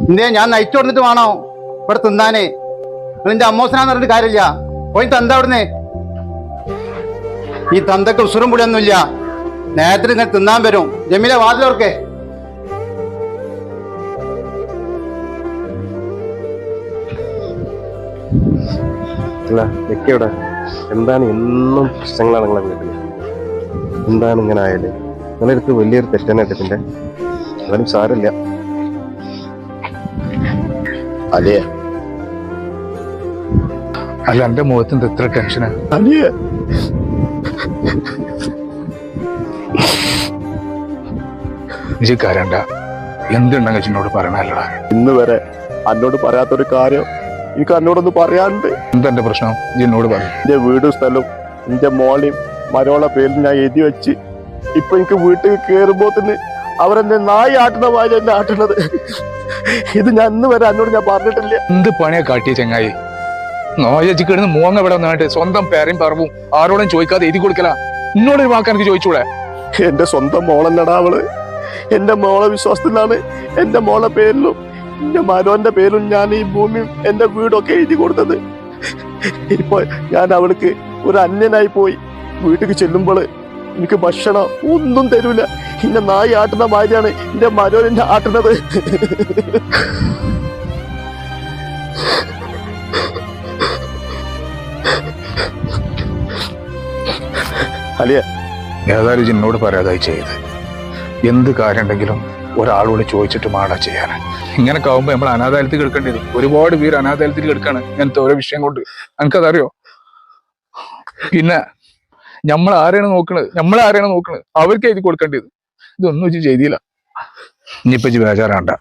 എന്തേ ഞാൻ നയിച്ചു കൊടുത്തിട്ട് വേണോ ഇവിടെ തിന്നാനേ? നിന്റെ അമ്മോസനാന്ന് പറഞ്ഞിട്ട് കാര്യമില്ല. പോയി തന്ത അവിടുന്ന്. ഈ തന്തക്ക് ഉസുറും പുളിയൊന്നുമില്ല. നേരത്തിന് ഇങ്ങനെ തിന്നാൻ വരും. ജമീല വാതിലോർക്കേ. അല്ല എവിടെ എന്താണ് എന്നും പ്രശ്നങ്ങളാണ് നിങ്ങളെ വീട്ടില്? എന്താണ് ഇങ്ങനെ ആയാല്? നിങ്ങളുടെ അടുത്ത് വലിയൊരു തെറ്റാണ് ഏട്ടത്തിന്റെ. എന്നാലും സാരമില്ല. അല്ലേ അല്ല എന്റെ മുഖത്ത് എത്ര ടെൻഷനാ അല്ലേ? ഇജി കരണ്ട. എന്തുണ്ടെങ്കിൽ എന്നോട് പറയണല്ലോടാ. ഇന്ന് വരെ എന്നോട് പറയാത്തൊരു കാര്യം എനിക്ക് എന്നോടൊന്ന് പറയാനുണ്ട്. എന്തെന്റെ പ്രശ്നം ഇജി എന്നോട് പറയും. എന്റെ വീടും സ്ഥലവും എന്റെ മോളെയും മരോളെ പേരിൽ ഞാൻ എഴുതി വെച്ച് ഇപ്പൊ എനിക്ക് വീട്ടിൽ കയറുമ്പോ തന്നെ അവരെന്നെ നായി ആട്ടുന്ന മാതിരി എന്നെ ആട്ടുന്നത്. ഇത് ഞാൻ ഇന്ന് വരെ എന്നോട് ഞാൻ പറഞ്ഞിട്ടില്ല. എന്ത് പണിയാ കാട്ടിയ ചങ്ങായി? നോയച്ചി കിടന്ന് മൂങ്ങ ഇവിടെ വന്നിട്ട് സ്വന്തം പേരയും പറവും ആരോടും ചോദിക്കാതെ എഴുതി കൊടുക്കല. എന്നോടൊരു വാക്ക് എനിക്ക് ചോദിച്ചൂടെ? എന്റെ സ്വന്തം മോളല്ലടാ അവള്. എന്റെ മോളെ വിശ്വാസത്തിലാണ് എന്റെ മോളെ പേരിലും എന്റെ മരോന്റെ പേരിലും ഞാൻ ഈ ഭൂമിയും എന്റെ വീടൊക്കെ എഴുതി കൊടുത്തത്. ഇപ്പൊ ഞാൻ അവൾക്ക് ഒരു അന്യനായി പോയി. വീട്ടിൽ ചെല്ലുമ്പോൾ എനിക്ക് ഭക്ഷണം ഒന്നും തരൂല. എന്റെ നായി ആട്ടുന്ന മാതിരിയാണ് എന്റെ മരോൻ എന്നെ ആട്ടുന്നത്. അലിയ ഏതായാലും ഇജി എന്നോട് പറയാതായി ചെയ്ത്. എന്ത് കാര്യം ഉണ്ടെങ്കിലും ഒരാളോട് ചോദിച്ചിട്ട് മാടാ ചെയ്യാൻ. ഇങ്ങനൊക്കെ ആവുമ്പോ നമ്മൾ അനാഥാലയത്തിൽ കിടക്കേണ്ടി വരും. ഒരുപാട് പേര് അനാഥാലയത്തിൽ കിടക്കാണ് ഇങ്ങനത്തെ ഓരോ വിഷയം കൊണ്ട്. എനിക്കതറിയോ? പിന്നെ നമ്മളാരെയാണ് നോക്കണത്? അവർക്ക് എഴുതി കൊടുക്കേണ്ടത്. ഇതൊന്നും ഇജ്ജ് ചെയ്തില്ല. ഇനിയിപ്പോ ഇജ്ജ് ബേജാറാണ്ട.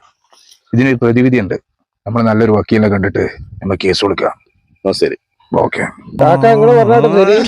ഇതിനൊരു പ്രതിവിധി ഉണ്ട്. നമ്മൾ നല്ലൊരു വക്കീലിനെ കണ്ടിട്ട് നമ്മൾ കേസ് കൊടുക്കാം. ശരി, ഓക്കെ. കാക്ക നിങ്ങൾ പറഞ്ഞാട്ട് ശരി.